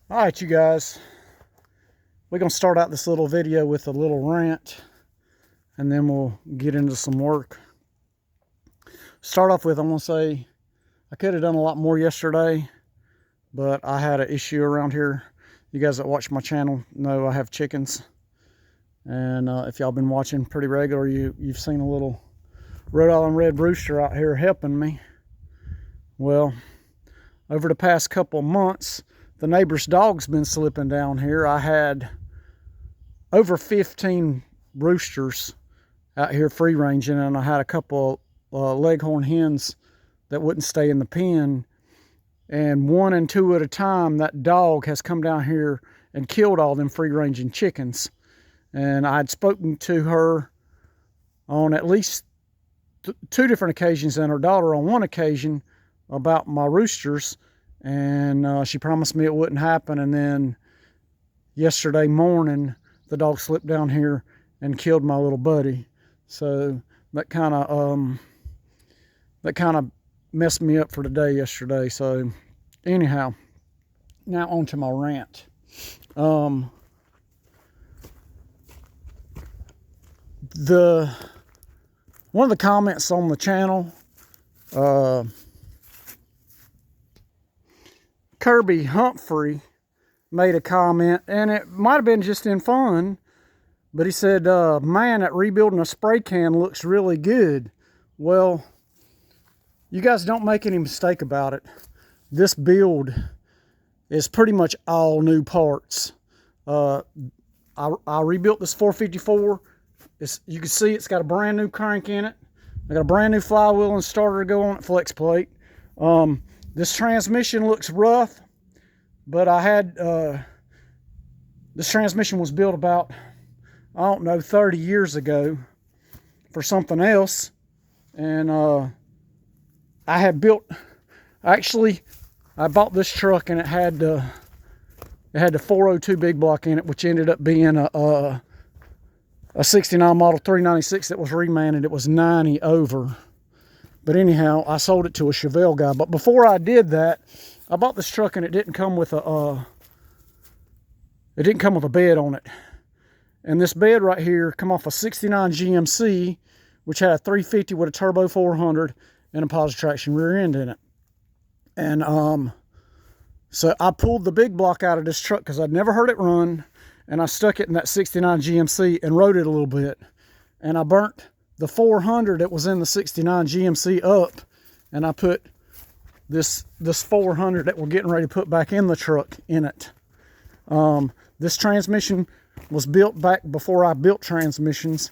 All right, you guys, we're going to start out this little video with a little rant, and then we'll get into some work. Start off with, I'm going to say I could have done a lot more yesterday, but I had an issue around here. You guys that watch my channel know I have chickens, and if y'all been watching pretty regular, you've seen a little Rhode Island red rooster out here helping me. Well, over the past couple of months, the neighbor's dog's been slipping down here. I had over 15 roosters out here free ranging, and I had a couple leghorn hens that wouldn't stay in the pen. And 1 and 2 at a time, that dog has come down here and killed all them free ranging chickens. And I'd spoken to her on at least 2 different occasions, and her daughter on one occasion, about my roosters, and she promised me it wouldn't happen. And then yesterday morning, the dog slipped down here and killed my little buddy. So that kind of messed me up for today yesterday. So anyhow, now on to my rant. One of the comments on the channel, Kirby Humphrey made a comment, and it might have been just in fun, but he said, man, that rebuilding a spray can looks really good. Well, you guys don't make any mistake about it. This build is pretty much all new parts. I rebuilt this 454. You can see it's got a brand new crank in it. I got a brand new flywheel and starter to go on it, flex plate. This transmission looks rough, but I had, this transmission was built about, I don't know, 30 years ago for something else. And I bought this truck, and it had the 402 big block in it, which ended up being a 69 model 396 that was remanted. It was 90 over. But anyhow, I sold it to a Chevelle guy. But before I did that, I bought this truck, and it didn't come with a bed on it. And this bed right here come off a 69 GMC, which had a 350 with a turbo 400 and a positive traction rear end in it. And so I pulled the big block out of this truck because I'd never heard it run, and I stuck it in that 69 GMC and rode it a little bit. And I burnt the 400 that was in the 69 GMC up, and I put this 400 that we're getting ready to put back in the truck in it. This transmission was built back before I built transmissions,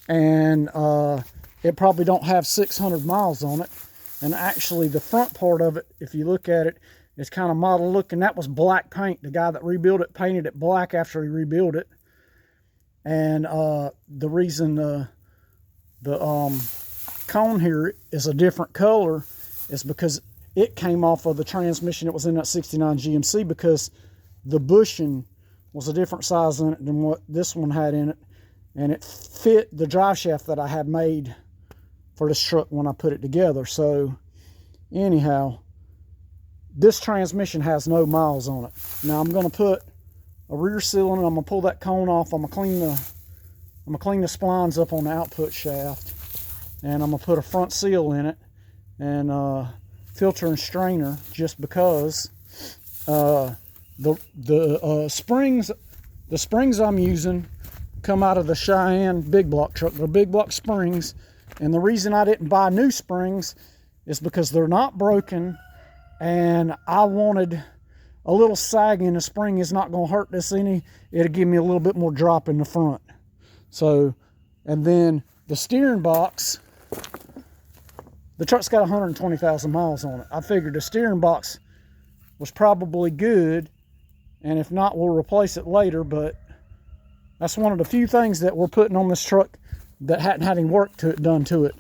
and it probably don't have 600 miles on it. And actually the front part of it, if you look at it, it's kind of model looking. That was black paint. The guy that rebuilt it painted it black after he rebuilt it. And the reason the cone here is a different color is because it came off of the transmission that was in that 69 GMC, because the bushing was a different size in it than what this one had in it, and it fit the drive shaft that I had made for this truck when I put it together. So anyhow, this transmission has no miles on it. Now I'm going to put a rear seal in it. I'm going to pull that cone off. I'm going to clean the splines up on the output shaft, and I'm going to put a front seal in it, and filter and strainer, just because the springs I'm using come out of the Cheyenne big block truck. They're big block springs, and the reason I didn't buy new springs is because they're not broken, and I wanted a little sagging. The spring is not going to hurt this any. It'll give me a little bit more drop in the front. So, and then the steering box, the truck's got 120,000 miles on it. I figured the steering box was probably good, and if not, we'll replace it later. But that's one of the few things that we're putting on this truck that hadn't had any work done to it.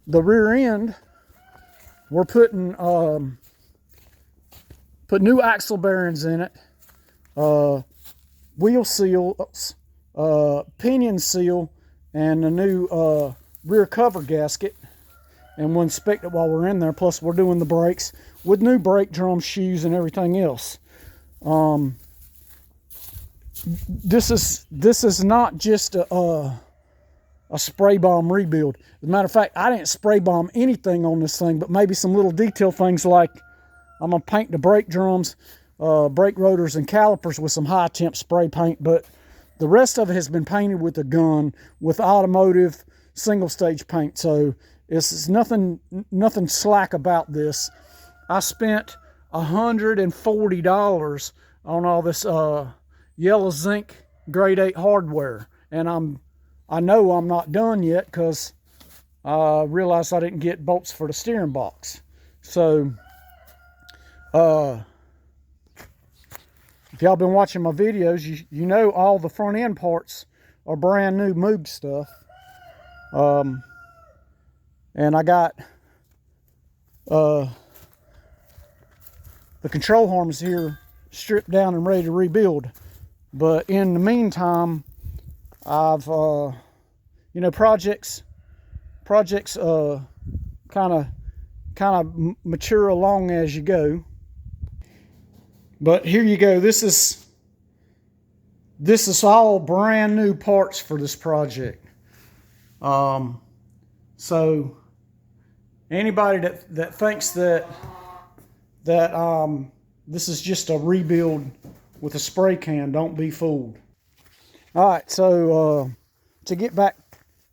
The rear end, we're putting new axle bearings in it, wheel seals, pinion seal, and a new rear cover gasket. And we'll inspect it while we're in there. Plus, we're doing the brakes with new brake drum shoes and everything else. this is not just a spray bomb rebuild. As a matter of fact, I didn't spray bomb anything on this thing, but maybe some little detail things like I'm gonna paint the brake drums, brake rotors, and calipers with some high temp spray paint, but the rest of it has been painted with a gun with automotive single stage paint. So it's nothing slack about this. I spent $140 on all this yellow zinc grade 8 hardware, and I know I'm not done yet because I realized I didn't get bolts for the steering box. So if y'all been watching my videos, you know all the front end parts are brand new Moog stuff. And I got the control arms here stripped down and ready to rebuild. But in the meantime, I've you know, projects kind of mature along as you go. But here you go. This is all brand new parts for this project. So anybody that thinks that this is just a rebuild with a spray can, don't be fooled. All right, so to get back,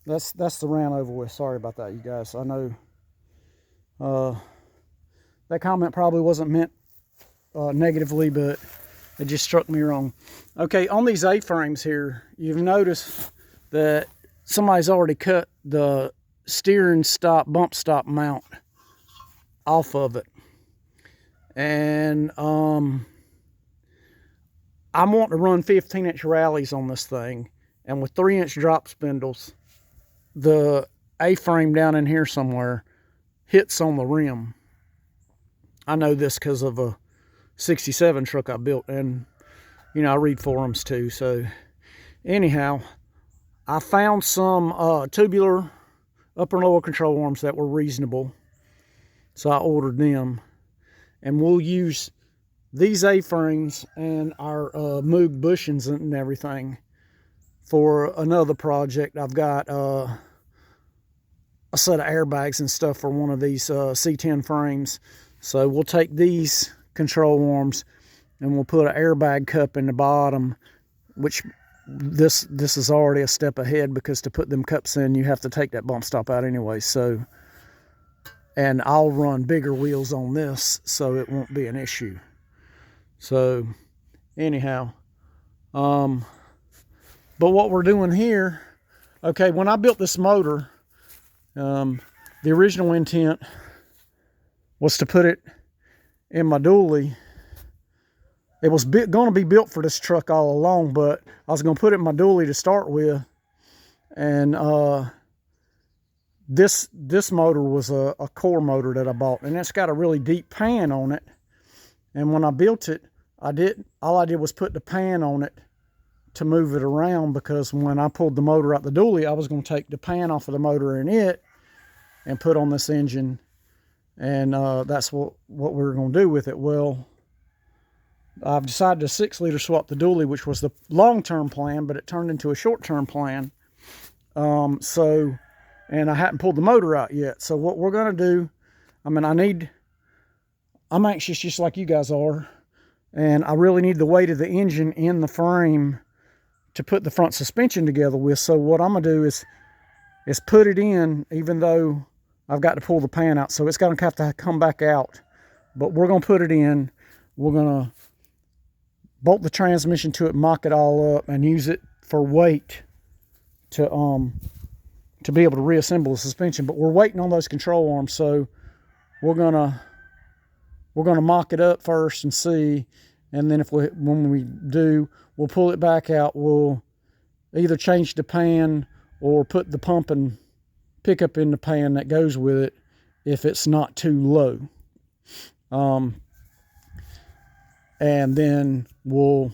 that's the rant over with. Sorry about that, you guys. I know that comment probably wasn't meant negatively, but it just struck me wrong. Okay, on these A-frames here, you've noticed that somebody's already cut the steering stop, bump stop mount off of it. And I'm wanting to run 15-inch rallies on this thing, and with 3-inch drop spindles, the A-frame down in here somewhere hits on the rim. I know this because of a 67 truck I built, and you know, I read forums too. So anyhow, I found some tubular upper and lower control arms that were reasonable, so I ordered them, and we'll use these A-frames and our Moog bushings and everything for another project. I've got a set of airbags and stuff for one of these C10 frames, so we'll take these control arms and we'll put an airbag cup in the bottom, which this is already a step ahead, because to put them cups in you have to take that bump stop out anyway. So, and I'll run bigger wheels on this so it won't be an issue. So anyhow, but what we're doing here, okay, when I built this motor, the original intent was to put it in my dually. It was going to be built for this truck all along, but I was going to put it in my dually to start with. And this motor was a core motor that I bought, and it's got a really deep pan on it. And when I built it, all I did was put the pan on it to move it around, because when I pulled the motor out the dually, I was going to take the pan off of the motor in it and put on this engine. And that's what we're going to do with it. Well, I've decided to 6-liter swap the dually, which was the long-term plan, but it turned into a short-term plan. And I hadn't pulled the motor out yet. So what we're going to do, I mean, I'm anxious just like you guys are, and I really need the weight of the engine in the frame to put the front suspension together with. So what I'm going to do is put it in, even though I've got to pull the pan out. So it's going to have to come back out. But we're going to put it in. We're going to bolt the transmission to it, mock it all up, and use it for weight to be able to reassemble the suspension. But we're waiting on those control arms, so we're gonna mock it up first and see, and then when we do, we'll pull it back out. We'll either change the pan or put the pump and pickup in the pan that goes with it if it's not too low. And then we'll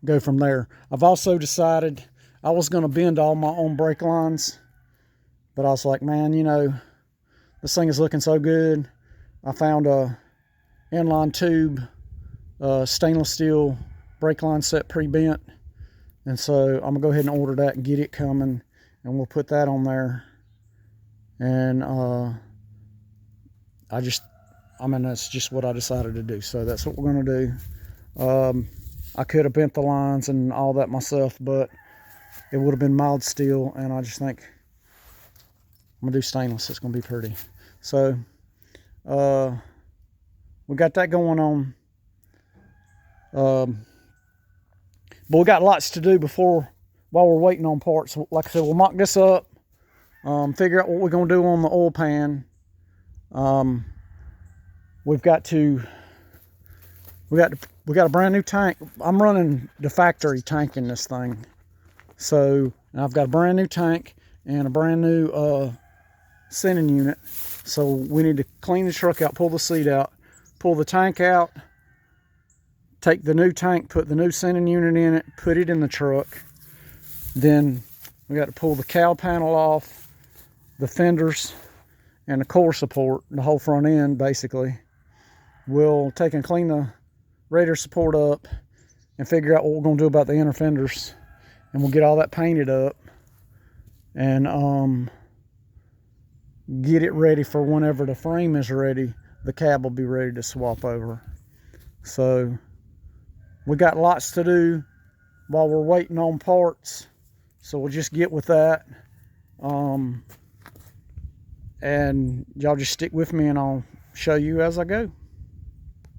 go from there. I've also decided I was going to bend all my own brake lines, but I was like, man, you know, this thing is looking so good. I found a inline tube, stainless steel brake line set pre-bent. And so I'm gonna go ahead and order that and get it coming, and we'll put that on there. And that's just what I decided to do. So that's what we're gonna do. I could have bent the lines and all that myself, but it would have been mild steel, and I just think I'm gonna do stainless. It's gonna be pretty. So we got that going on. But we got lots to do while we're waiting on parts. Like I said, we'll mock this up, figure out what we're gonna do on the oil pan. We got a brand new tank. I'm running the factory tank in this thing. So I've got a brand new tank and a brand new sending unit. So we need to clean the truck out, pull the seat out, pull the tank out, take the new tank, put the new sending unit in it, put it in the truck. Then we got to pull the cowl panel off, the fenders, and the core support, the whole front end basically. We'll take and clean the radiator support up and figure out what we're going to do about the inner fenders, and we'll get all that painted up and get it ready for whenever the frame is ready. The cab will be ready to swap over. So we got lots to do while we're waiting on parts, so we'll just get with that. And y'all just stick with me and I'll show you as I go.